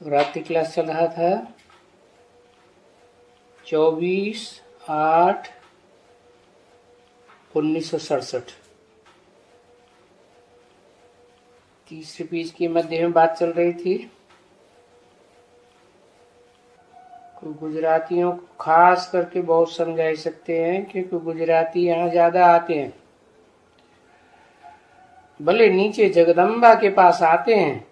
रात की क्लास चल रहा था 24/8/1967। तीसरे पेज के मध्य में बात चल रही थी। गुजरातियों को खास करके बहुत समझा सकते हैं क्योंकि गुजराती यहाँ ज्यादा आते हैं। भले नीचे जगदम्बा के पास आते हैं,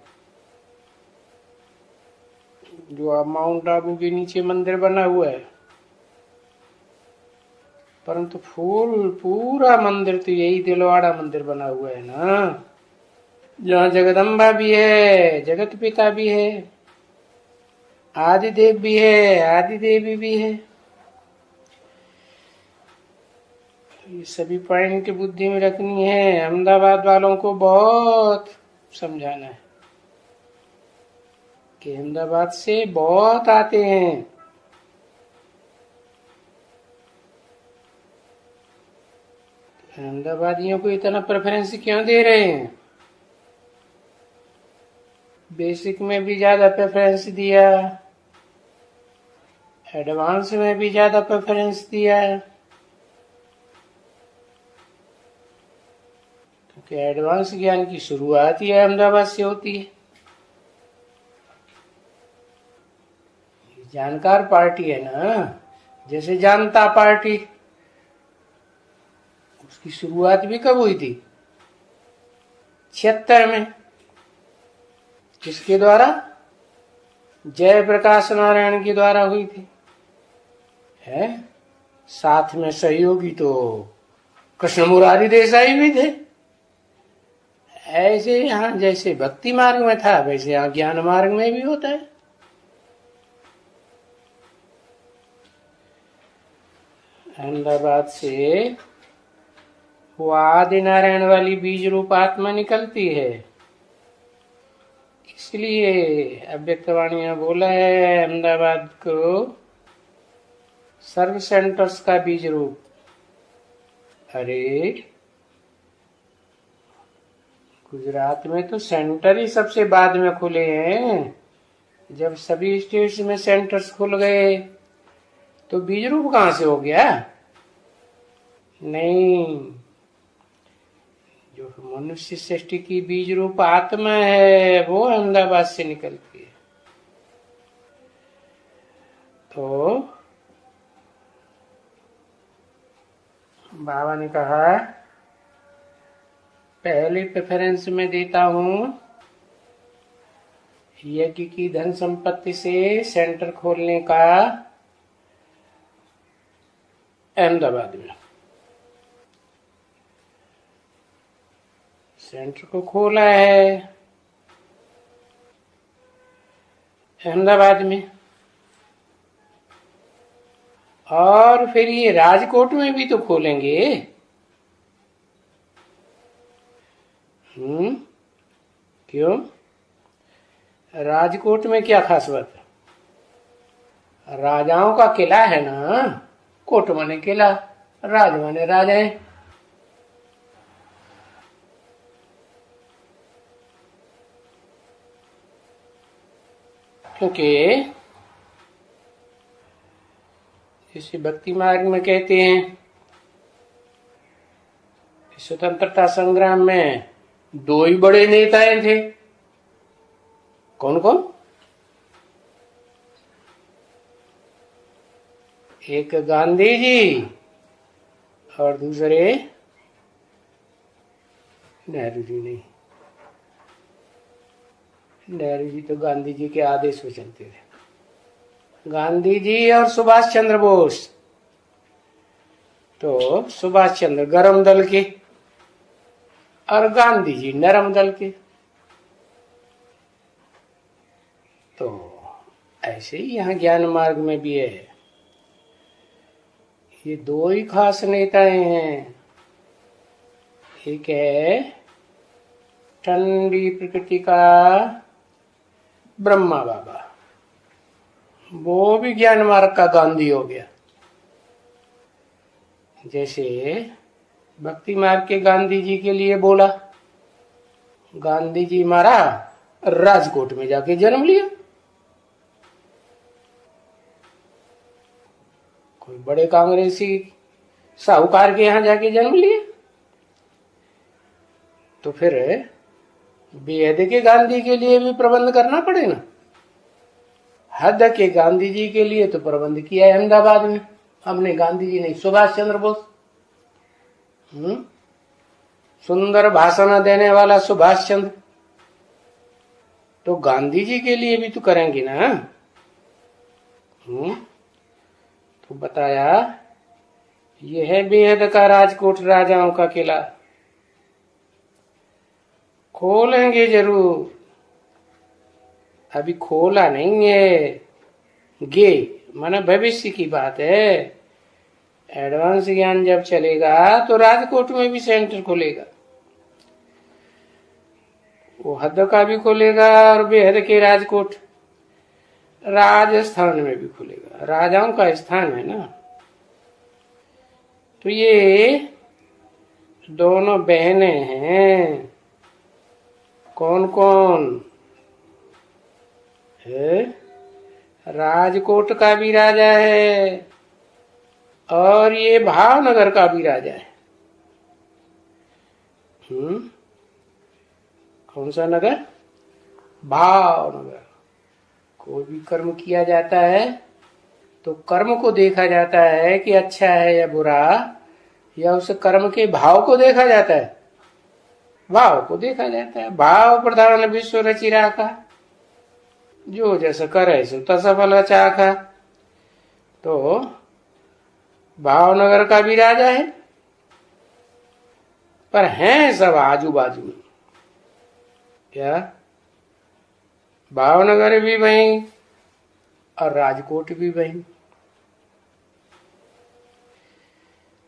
जो माउंट आबू के नीचे मंदिर बना हुआ है, परंतु पूरा मंदिर तो यही दिलवाड़ा मंदिर बना हुआ है ना, जहाँ जगदम्बा भी है, जगत पिता भी है, आदिदेव भी है, आदि देवी भी है। ये सभी पॉइंट बुद्धि में रखनी है। अहमदाबाद वालों को बहुत समझाना है कि अहमदाबाद से बहुत आते हैं। अहमदाबादियों को इतना प्रेफरेंस क्यों दे रहे हैं? बेसिक में भी ज्यादा प्रेफरेंस दिया, एडवांस में भी ज्यादा प्रेफरेंस दिया, क्योंकि एडवांस ज्ञान की शुरुआत ही अहमदाबाद से होती है। जानकार पार्टी है ना, जैसे जानता पार्टी, उसकी शुरुआत भी कब हुई थी? 76 में। किसके द्वारा? जयप्रकाश नारायण के द्वारा हुई थी। है साथ में सहयोगी तो कृष्ण मुरारी देसाई भी थे। ऐसे यहाँ जैसे भक्ति मार्ग में था, वैसे यहाँ ज्ञान मार्ग में भी होता है। अहमदाबाद से वो आदि नारायण वाली बीज रूप आत्मा निकलती है। इसलिए अव्यक्तवाणी में बोला है अहमदाबाद को सर्व सेंटर्स का बीज रूप। अरे गुजरात में तो सेंटर ही सबसे बाद में खुले हैं। जब सभी स्टेट्स में सेंटर्स खुल गए तो बीज रूप कहां से हो गया? नहीं, जो मनुष्य सृष्टि की बीज रूप आत्मा है वो अहमदाबाद से निकलती है। तो बाबा ने कहा पहले प्रेफरेंस में देता हूं यज्ञ की धन संपत्ति से सेंटर खोलने का अहमदाबाद में। सेंटर को खोला है अहमदाबाद में, और फिर ये राजकोट में भी तो खोलेंगे। क्यों? राजकोट में क्या खास बात है? राजाओं का किला है ना, कोट माने किला, राज माने राजा है। क्योंकि इसी भक्ति मार्ग में कहते हैं स्वतंत्रता संग्राम में दो ही बड़े नेताएं थे। कौन कौन? एक गांधी जी और दूसरे नेहरू जी। नहीं, नेहरू जी तो गांधी जी के आदेश पे चलते थे। गांधी जी और सुभाष चंद्र बोस। तो सुभाष चंद्र गरम दल के और गांधी जी नरम दल के। तो ऐसे ही यहाँ ज्ञान मार्ग में भी है, ये दो ही खास नेताएं हैं। एक है ठंडी प्रकृति का ब्रह्मा बाबा, वो भी ज्ञान मार्ग का गांधी हो गया। जैसे भक्ति मार्ग के गांधी जी के लिए बोला, गांधी जी मारा राजकोट में जाके जन्म लिया। कोई बड़े कांग्रेसी साहूकार के यहाँ जाके जन्म लिए, तो फिर बेहद के गांधी के लिए भी प्रबंध करना पड़े ना। हद के गांधी जी के लिए तो प्रबंध किया है अहमदाबाद में हमने, गांधी जी नहीं, सुभाष चंद्र बोस। सुंदर भाषण देने वाला सुभाष चंद्र, तो गांधी जी के लिए भी तो करेंगे ना। तो बताया यह है बेहद का राजकोट राजाओं का किला, खोलेंगे जरूर, अभी खोला नहीं है। गे माने भविष्य की बात है। एडवांस ज्ञान जब चलेगा तो राजकोट में भी सेंटर खुलेगा, वो हद का भी खुलेगा और बेहद के राजकोट राजस्थान में भी खुलेगा, राजाओं का स्थान है ना। तो ये दोनों बहनें हैं, कौन कौन है? राजकोट का भी राजा है और ये भावनगर का भी राजा है। कौन सा नगर? भावनगर। कोई भी कर्म किया जाता है तो कर्म को देखा जाता है कि अच्छा है या बुरा, या उस कर्म के भाव को देखा जाता है? भाव को देखा जाता है। भाव प्रधान विश्व रचि राखा, जो जैसा करे सो तसा फल चाखा। तो भावनगर का भी राजा है, पर हैं सब आजू बाजू में। क्या? भावनगर भी वहीं और राजकोट भी वहीं,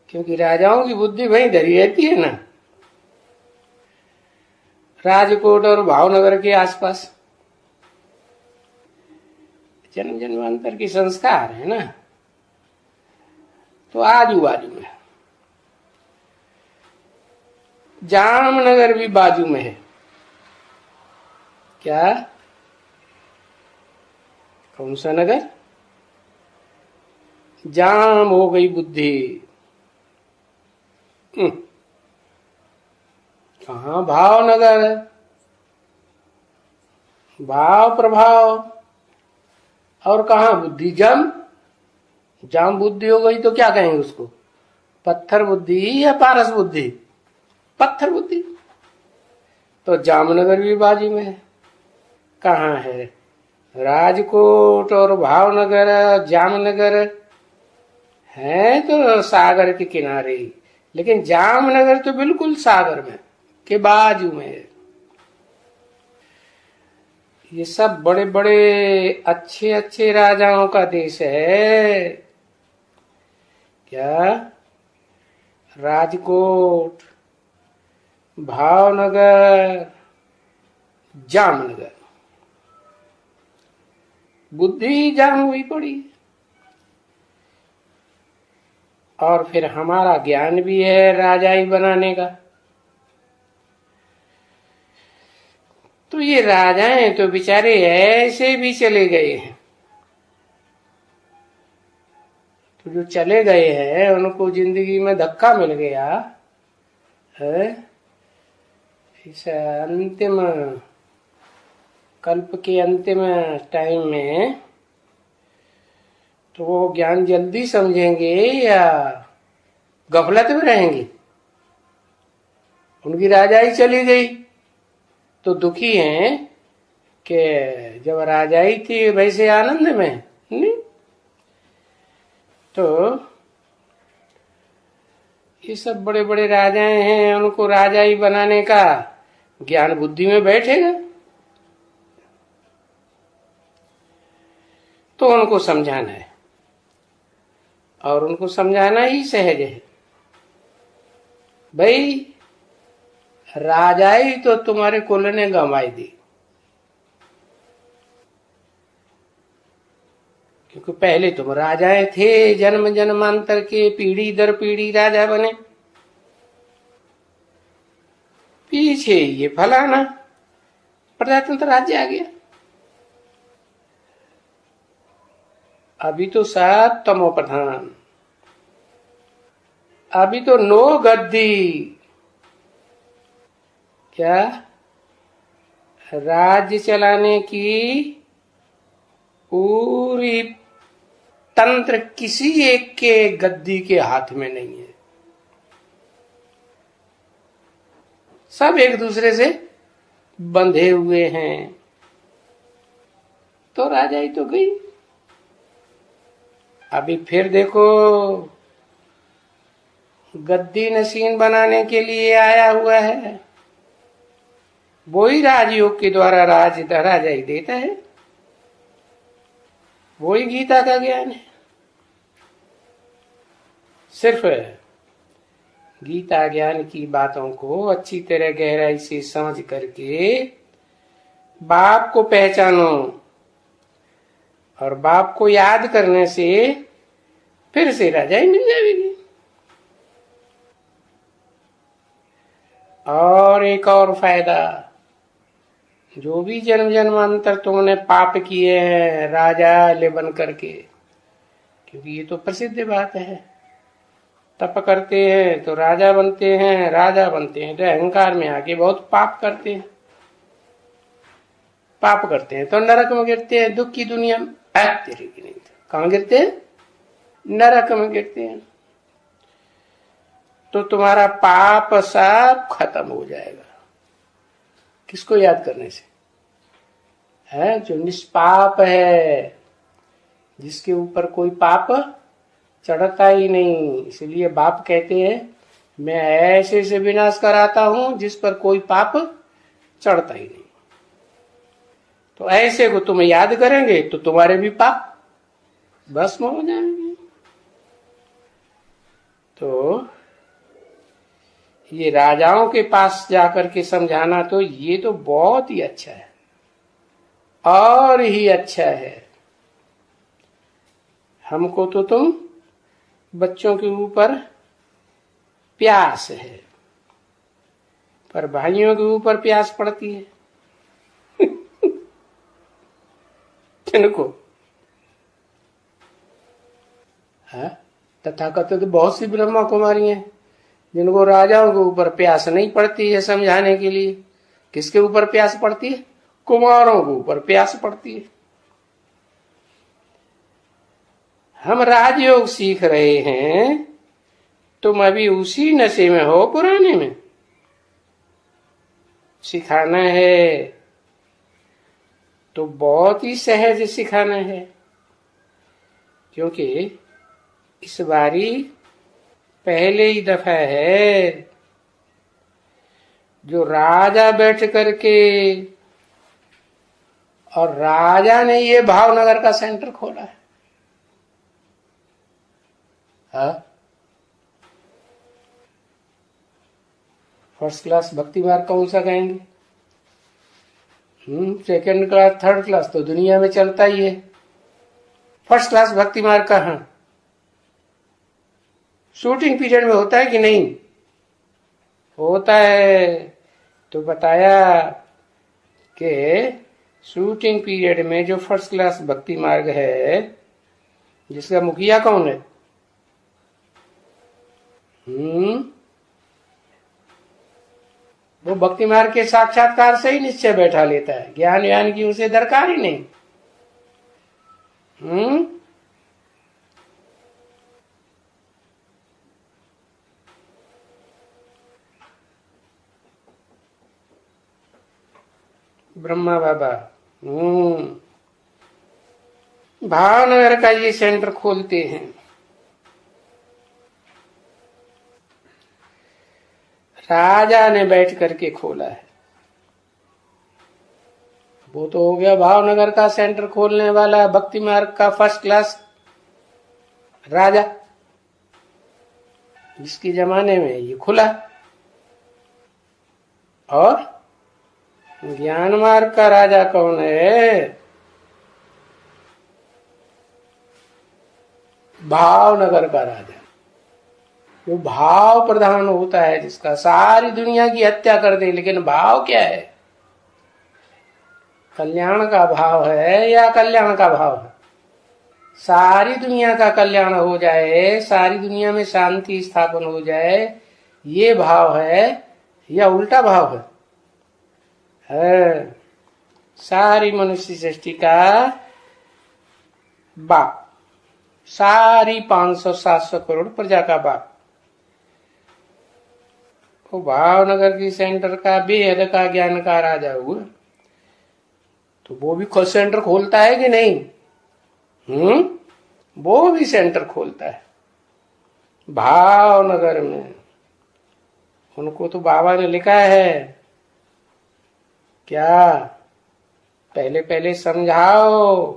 क्योंकि राजाओं की बुद्धि वहीं धरी रहती है ना, राजकोट और भावनगर के आसपास। जन्म जन्मांतर की संस्कार है ना, तो आजू बाजू में। जामनगर भी बाजू में है। क्या? कौन सा नगर? जाम हो गई बुद्धि। कहाँ भावनगर? भाव प्रभाव। और कहाँ बुद्धि? जम। जाम बुद्धि हो गई तो क्या कहेंगे उसको? पत्थर बुद्धि या पारस बुद्धि? पत्थर बुद्धि। तो जामनगर भी बाजू में है। कहाँ है? राजकोट और भावनगर, जामनगर है तो सागर के किनारे, लेकिन जामनगर तो बिल्कुल सागर में के बाजू में है। ये सब बड़े बड़े अच्छे अच्छे राजाओं का देश है। क्या? राजकोट, भावनगर, जामनगर। बुद्धि जाम हुई पड़ी। और फिर हमारा ज्ञान भी है राजाई बनाने का। तो ये राजाएं तो बेचारे ऐसे भी चले गए हैं। तो जो चले गए हैं उनको जिंदगी में धक्का मिल गया है, इस अंतिम कल्प के अंतिम टाइम में, तो वो ज्ञान जल्दी समझेंगे या गफलत में रहेंगे? उनकी राजाई चली गई तो दुखी हैं कि जब राजाई थी वैसे आनंद में नहीं। तो ये सब बड़े बड़े राजाएं हैं, उनको राजाई बनाने का ज्ञान बुद्धि में बैठेगा तो उनको समझाना है, और उनको समझाना ही सहज है। भाई राजाई तो तुम्हारे कुल ने गंवाई दी, क्योंकि पहले तुम राजाएं थे, जन्म जन्मांतर के पीढ़ी दर पीढ़ी राजा बने। पीछे ये फलाना प्रजातंत्र राज्य आ गया। अभी तो सब तमो प्रधान, अभी तो नो गद्दी। क्या? राज्य चलाने की पूरी तंत्र किसी एक के गद्दी के हाथ में नहीं है। सब एक दूसरे से बंधे हुए हैं। तो राजा ही तो गई। अभी फिर देखो, गद्दी नशीन बनाने के लिए आया हुआ है। वो ही राजयोग के द्वारा राजा ही देता है। वो ही गीता का ज्ञान है। सिर्फ गीता ज्ञान की बातों को अच्छी तरह गहराई से समझ करके बाप को पहचानो, और बाप को याद करने से फिर से राजा ही मिल जाएगी। और एक और फायदा, जो भी जन्म जन्मांतर तुमने पाप किए हैं राजा ले बन करके, क्योंकि ये तो प्रसिद्ध बात है, तप करते हैं तो राजा बनते हैं, राजा बनते हैं तो अहंकार में आके बहुत पाप करते हैं। पाप करते हैं तो नरक में गिरते हैं, दुख की दुनिया में। तेरे की नहीं, कहां गिरते हैं? नरक में गिरते हैं। तो तुम्हारा पाप सब खत्म हो जाएगा। किसको याद करने से? है जो निष्पाप है, जिसके ऊपर कोई पाप चढ़ता ही नहीं। इसलिए बाप कहते हैं मैं ऐसे से विनाश कराता हूं जिस पर कोई पाप चढ़ता ही नहीं। तो ऐसे को तुम याद करेंगे तो तुम्हारे भी पाप भस्म हो जाएंगे। तो ये राजाओं के पास जाकर के समझाना तो ये तो बहुत ही अच्छा है, और ही अच्छा है। हमको तो तुम बच्चों के ऊपर प्यास है, पर भाइयों के ऊपर प्यास पड़ती है। किनको? तथाकथित बहुत सी ब्रह्मा कुमारी हैं जिनको राजाओं के ऊपर प्यास नहीं पड़ती है समझाने के लिए। किसके ऊपर प्यास पड़ती है? कुमारों के ऊपर प्यास पड़ती है। हम राजयोग सीख रहे हैं, तुम अभी उसी नशे में हो पुराने में। सिखाना है तो बहुत ही सहज सिखाना है, क्योंकि इस बारी पहले ही दफा है जो राजा बैठ करके, और राजा ने ये भावनगर का सेंटर खोला है। फर्स्ट क्लास भक्ति मार्ग कौन सा कहेंगे? सेकंड क्लास, थर्ड क्लास तो दुनिया में चलता ही है। फर्स्ट क्लास भक्ति मार्ग कहाँ? शूटिंग पीरियड में होता है कि नहीं होता है? तो बताया कि शूटिंग पीरियड में जो फर्स्ट क्लास भक्ति मार्ग है, जिसका मुखिया कौन है? वो भक्ति मार्ग के साक्षात्कार से ही निश्चय बैठा लेता है, ज्ञान व्यान की उसे दरकार ही नहीं। ब्रह्मा बाबा भावनगर का ये सेंटर खोलते हैं। राजा ने बैठ करके खोला है। वो तो हो गया भावनगर का सेंटर खोलने वाला, भक्ति मार्ग का फर्स्ट क्लास राजा, जिसके जमाने में ये खुला। और ज्ञान मार्ग का राजा कौन है? भावनगर का राजा, जो भाव प्रधान होता है, जिसका सारी दुनिया की हत्या कर दे, लेकिन भाव क्या है? कल्याण का भाव है या कल्याण का भाव है? सारी दुनिया का कल्याण हो जाए, सारी दुनिया में शांति स्थापन हो जाए, ये भाव है या उल्टा भाव है? सारी मनुष्य सृष्टि का बाप, सारी 500-700 करोड़ प्रजा का बाप, वो भावनगर की सेंटर का बेहद का ज्ञान का राजा हुआ, तो वो भी खुद सेंटर खोलता है कि नहीं? वो भी सेंटर खोलता है भावनगर में। उनको तो बाबा ने लिखा है क्या, पहले पहले समझाओ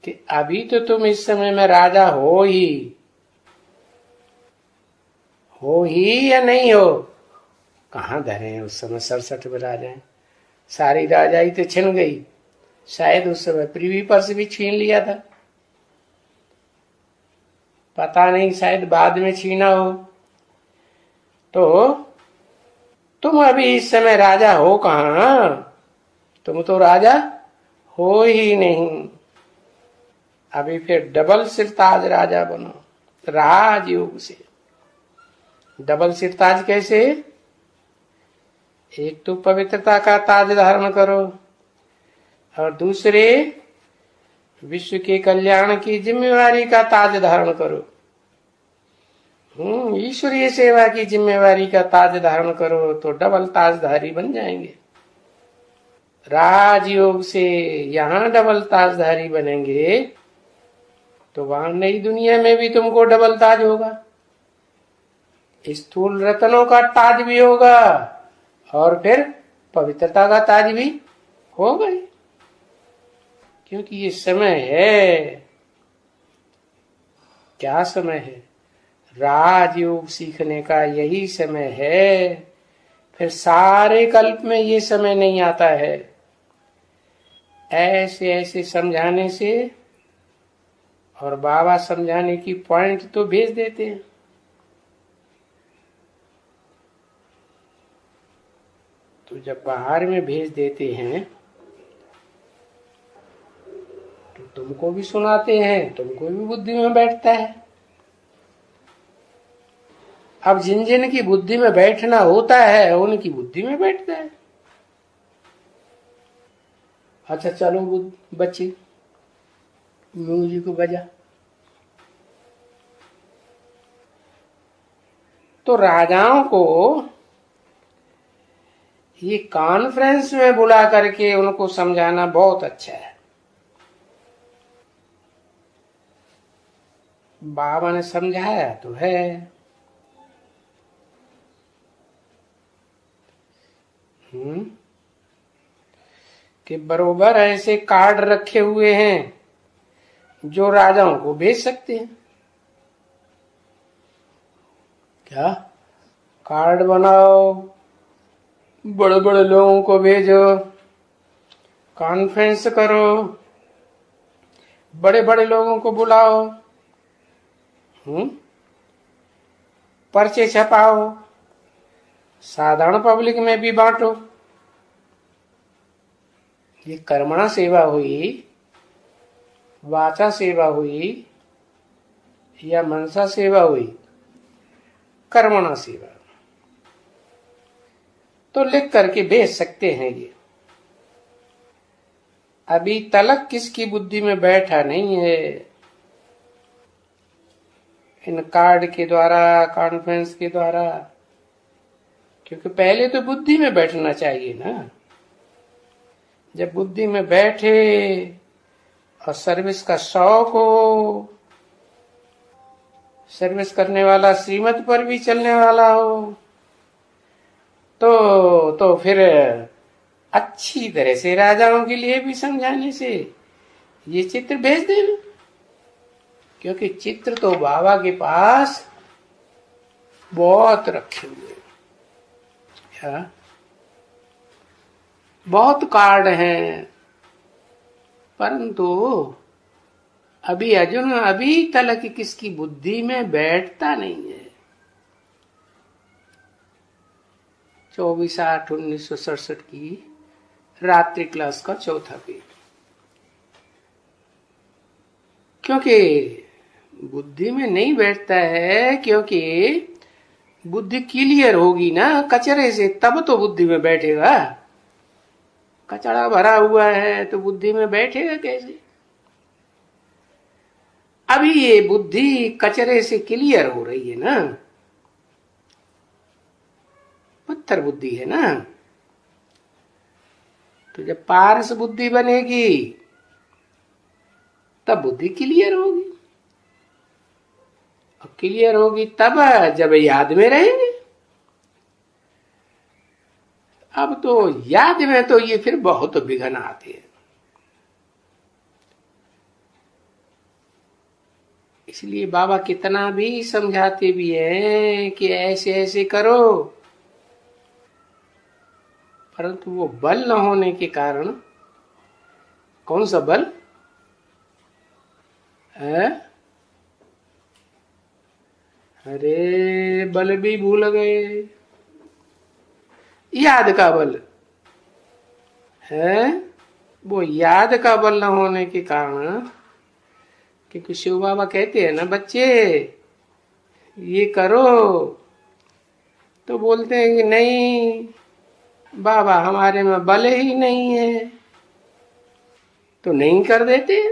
कि अभी तो तुम इस समय में राजा हो ही या नहीं हो? कहाँ धरे हैं उस समय 67 में राजाएं, सारी राजाई तो छिन गई। शायद उस समय पृथ्वी पर से भी छीन लिया था, पता नहीं, शायद बाद में छीना हो। तो तुम अभी इस समय राजा हो कहाँ? तुम तो राजा हो ही नहीं। अभी फिर डबल सिरताज राजा बनो, राजयोग से। डबल सिरताज कैसे? एक तो पवित्रता का ताज धारण करो, और दूसरे विश्व के कल्याण की जिम्मेवारी का ताज धारण करो। ईश्वरीय सेवा की जिम्मेवारी का ताज धारण करो, तो डबल ताजधारी बन जाएंगे। राजयोग से यहाँ डबल ताजधारी बनेंगे, तो वहां नई दुनिया में भी तुमको डबल ताज होगा। स्थूल रत्नों का ताज भी होगा, और फिर पवित्रता का ताज भी होगा, क्योंकि ये समय है। क्या समय है? राजयोग सीखने का यही समय है। फिर सारे कल्प में ये समय नहीं आता है। ऐसे ऐसे समझाने से, और बाबा समझाने की पॉइंट तो भेज देते हैं। तो जब बाहर में भेज देते हैं तो तुमको भी सुनाते हैं, तुमको भी बुद्धि में बैठता है। अब जिन जिन की बुद्धि में बैठना होता है उनकी बुद्धि में बैठता है। अच्छा चलो बच्ची, म्यूजिक बजा। तो राजाओं को ये कॉन्फ्रेंस में बुला करके उनको समझाना बहुत अच्छा है। बाबा ने समझाया तो है। कि बरोबर ऐसे कार्ड रखे हुए हैं जो राजाओं को भेज सकते हैं। क्या कार्ड बनाओ, बड़े बड़े लोगों को भेजो, कॉन्फ्रेंस करो, बड़े बड़े लोगों को बुलाओ, पर्चे छपाओ, साधारण पब्लिक में भी बांटो। ये कर्मणा सेवा हुई, वाचा सेवा हुई, या मनसा सेवा हुई? कर्मणा सेवा। तो लिख करके भेज सकते हैं। ये अभी तलक किसकी बुद्धि में बैठा नहीं है। इन कार्ड के द्वारा, कॉन्फ्रेंस के द्वारा, क्योंकि पहले तो बुद्धि में बैठना चाहिए ना। जब बुद्धि में बैठे और सर्विस का शौक हो, सर्विस करने वाला श्रीमत पर भी चलने वाला हो, तो फिर अच्छी तरह से राजाओं के लिए भी समझाने से ये चित्र भेज देना। क्योंकि चित्र तो बाबा के पास बहुत रखे हुए हैं, बहुत कार्ड हैं, परंतु अभी तलक किसकी बुद्धि में बैठता नहीं है। 24/8/1967 की रात्रि क्लास का चौथा पेज। क्योंकि बुद्धि में नहीं बैठता है, क्योंकि बुद्धि क्लियर होगी ना कचरे से, तब तो बुद्धि में बैठेगा। कचरा भरा हुआ है तो बुद्धि में बैठेगा कैसे? अभी ये बुद्धि कचरे से क्लियर हो रही है ना, पत्थर बुद्धि है ना। तो जब पारस बुद्धि बनेगी तब बुद्धि क्लियर होगी, और क्लियर होगी तब जब याद में रहेंगे। अब तो याद में तो ये फिर बहुत विघ्न आते हैं। इसलिए बाबा कितना भी समझाते भी हैं कि ऐसे ऐसे करो, परंतु वो बल न होने के कारण। कौन सा बल है? अरे बल भी भूल गए। याद का बल है, वो याद का बल न होने के कारण। क्योंकि शिव बाबा कहते हैं ना, बच्चे ये करो, तो बोलते हैं कि नहीं बाबा हमारे में बल ही नहीं है, तो नहीं कर देते।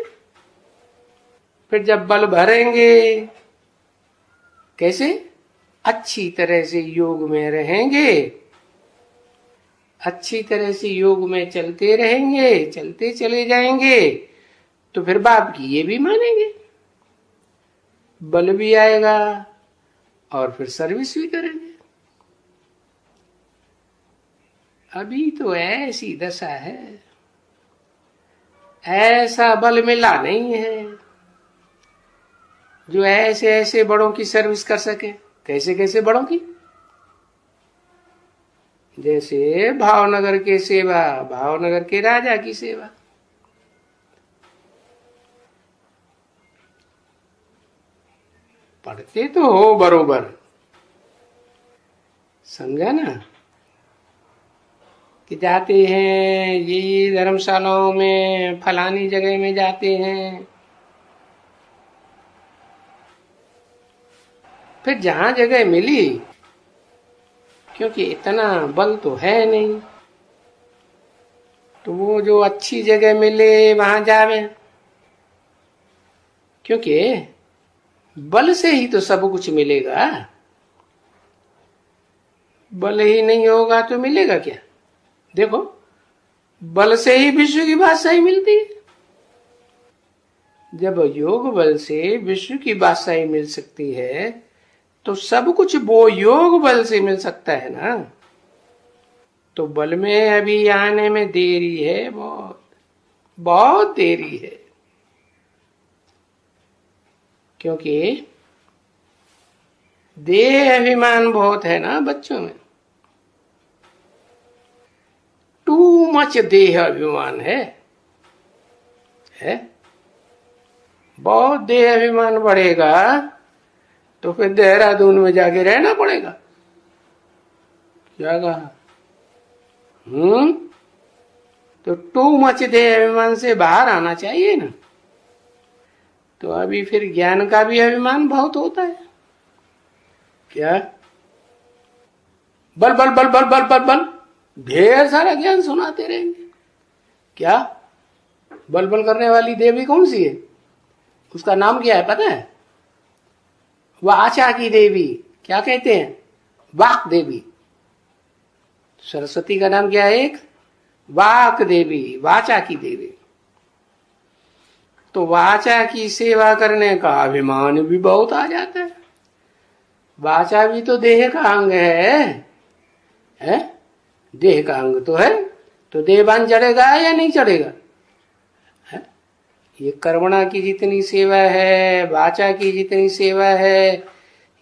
फिर जब बल भरेंगे कैसे? अच्छी तरह से योग में रहेंगे, अच्छी तरह से योग में चलते रहेंगे, चलते चले जाएंगे, तो फिर बाप की ये भी मानेंगे, बल भी आएगा और फिर सर्विस भी करेंगे। अभी तो ऐसी दशा है, ऐसा बल मिला नहीं है जो ऐसे ऐसे बड़ों की सर्विस कर सके। कैसे कैसे बड़ों की? जैसे भावनगर के सेवा, भावनगर के राजा की सेवा। पढ़ते तो हो बरोबर, समझा ना, कि जाते हैं ये धर्मशालाओं में, फलानी जगह में जाते हैं, फिर जहां जगह मिली, क्योंकि इतना बल तो है नहीं, तो वो जो अच्छी जगह मिले वहां जावे, क्योंकि बल से ही तो सब कुछ मिलेगा। बल ही नहीं होगा तो मिलेगा क्या? देखो, बल से ही विश्व की बादशाही मिलती है। जब योग बल से विश्व की बादशाही मिल सकती है, तो सब कुछ वो योग बल से मिल सकता है ना। तो बल में अभी आने में देरी है, बहुत बहुत देरी है, क्योंकि देह अभिमान बहुत है ना बच्चों में। टू मच देह अभिमान है? बहुत देह अभिमान बढ़ेगा तो फिर देहरादून में जाके रहना पड़ेगा। क्या कहा? तो टू मच देह अभिमान से बाहर आना चाहिए ना। तो अभी फिर ज्ञान का भी अभिमान बहुत होता है। क्या? बल बल बल बल बल बल बल, ढेर सारा ज्ञान सुनाते रहेंगे। क्या? बल बल करने वाली देवी कौन सी है? उसका नाम क्या है पता है? वाचा की देवी। क्या कहते हैं? वाक देवी। सरस्वती का नाम क्या है? एक वाक देवी, वाचा की देवी। तो वाचा की सेवा करने का अभिमान भी बहुत आ जाता है। वाचा भी तो देह का अंग है? देह का अंग तो है, तो देहबान चढ़ेगा या नहीं चढ़ेगा? ये कर्मणा की जितनी सेवा है, वाचा की जितनी सेवा है,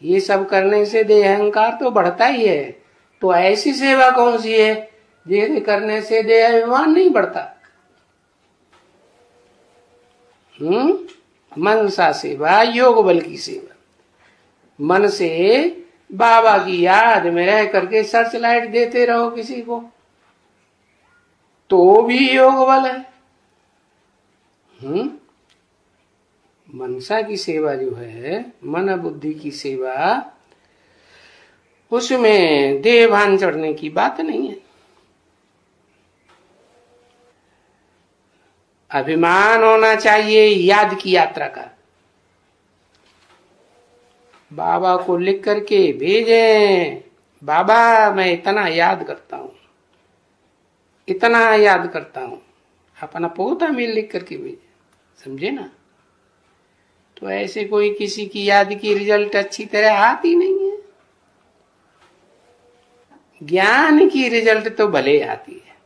ये सब करने से देह अहंकार तो बढ़ता ही है। तो ऐसी सेवा कौन सी है जिसे करने से देह अभिमान नहीं बढ़ता? मनसा सेवा, योग बल की सेवा। मन से बाबा की याद में रह करके सर्च लाइट देते रहो किसी को, तो भी योग बल है। मनसा की सेवा जो है, मन बुद्धि की सेवा, उसमें देह भान चढ़ने की बात नहीं है। अभिमान होना चाहिए याद की यात्रा का। बाबा को लिख करके भेजें, बाबा मैं इतना याद करता हूं, इतना याद करता हूं, अपना पोता में लिख करके भेजे, समझे ना। तो ऐसे कोई किसी की याद की रिजल्ट अच्छी तरह आती नहीं है। ज्ञान की रिजल्ट तो भले आती है,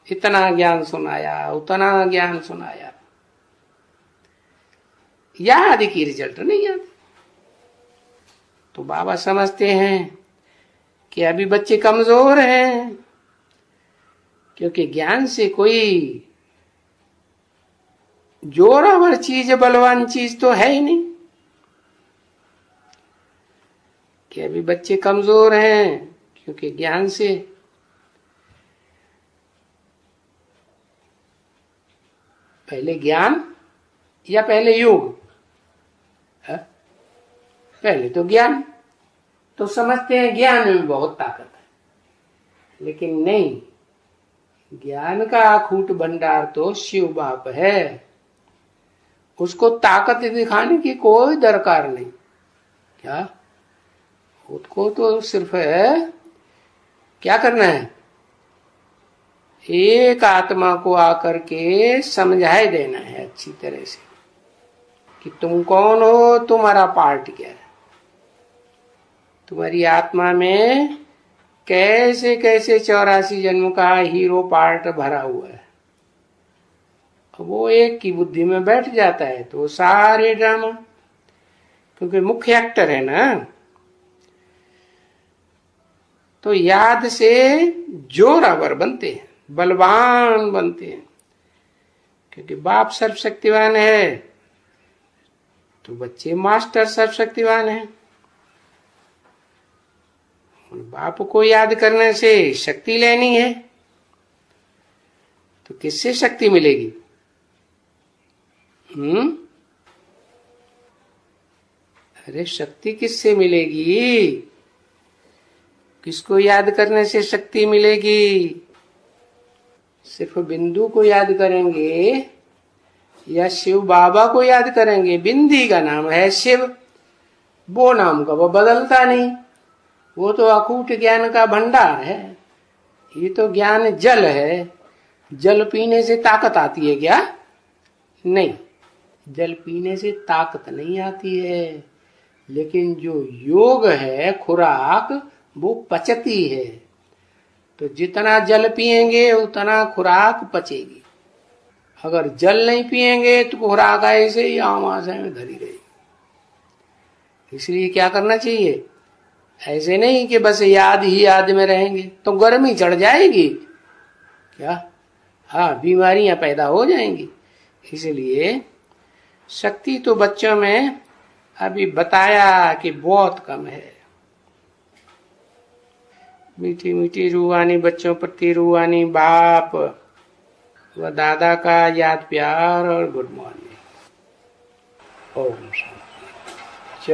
इतना ज्ञान सुनाया, उतना ज्ञान सुनाया, याद की रिजल्ट नहीं आती। तो बाबा समझते हैं कि अभी बच्चे कमजोर हैं, क्योंकि ज्ञान से कोई जोरावर चीज, बलवान चीज तो है ही नहीं, कि अभी बच्चे कमजोर हैं, क्योंकि ज्ञान से पहले ज्ञान या पहले योग है? पहले तो ज्ञान, तो समझते हैं ज्ञान में बहुत ताकत है, लेकिन नहीं, ज्ञान का अखूट भंडार तो शिव बाप है, उसको ताकत दिखाने की कोई दरकार नहीं। क्या उसको तो सिर्फ है क्या करना है, एक आत्मा को आकर के समझाए देना है अच्छी तरह से कि तुम कौन हो, तुम्हारा पार्ट क्या है, तुम्हारी आत्मा में कैसे कैसे 84 जन्म का हीरो पार्ट भरा हुआ है। वो एक की बुद्धि में बैठ जाता है तो सारे ड्रामा, क्योंकि मुख्य एक्टर है ना, तो याद से जोरावर बनते हैं, बलवान बनते हैं, क्योंकि बाप सर्वशक्तिवान है तो बच्चे मास्टर सर्वशक्तिवान है। बाप को याद करने से शक्ति लेनी है, तो किससे शक्ति मिलेगी? अरे शक्ति किससे मिलेगी? किसको याद करने से शक्ति मिलेगी? सिर्फ बिंदु को याद करेंगे या शिव बाबा को याद करेंगे? बिंदी का नाम है शिव, वो नाम का वो बदलता नहीं, वो तो अकूट ज्ञान का भंडार है। ये तो ज्ञान जल है, जल पीने से ताकत आती है क्या? नहीं, जल पीने से ताकत नहीं आती है, लेकिन जो योग है, खुराक, वो पचती है। तो जितना जल पिएंगे उतना खुराक पचेगी। अगर जल नहीं पिएंगे तो खुराक ऐसे ही आमाशय में धरी रहेगी। इसलिए क्या करना चाहिए? ऐसे नहीं कि बस याद ही याद में रहेंगे तो गर्मी चढ़ जाएगी क्या? हाँ, बीमारियां पैदा हो जाएंगी। इसलिए शक्ति तो बच्चों में अभी बताया कि बहुत कम है। मीठी मीठी रूहानी बच्चों प्रति रूहानी बाप व दादा का याद प्यार और गुड मॉर्निंग। ओम शांति।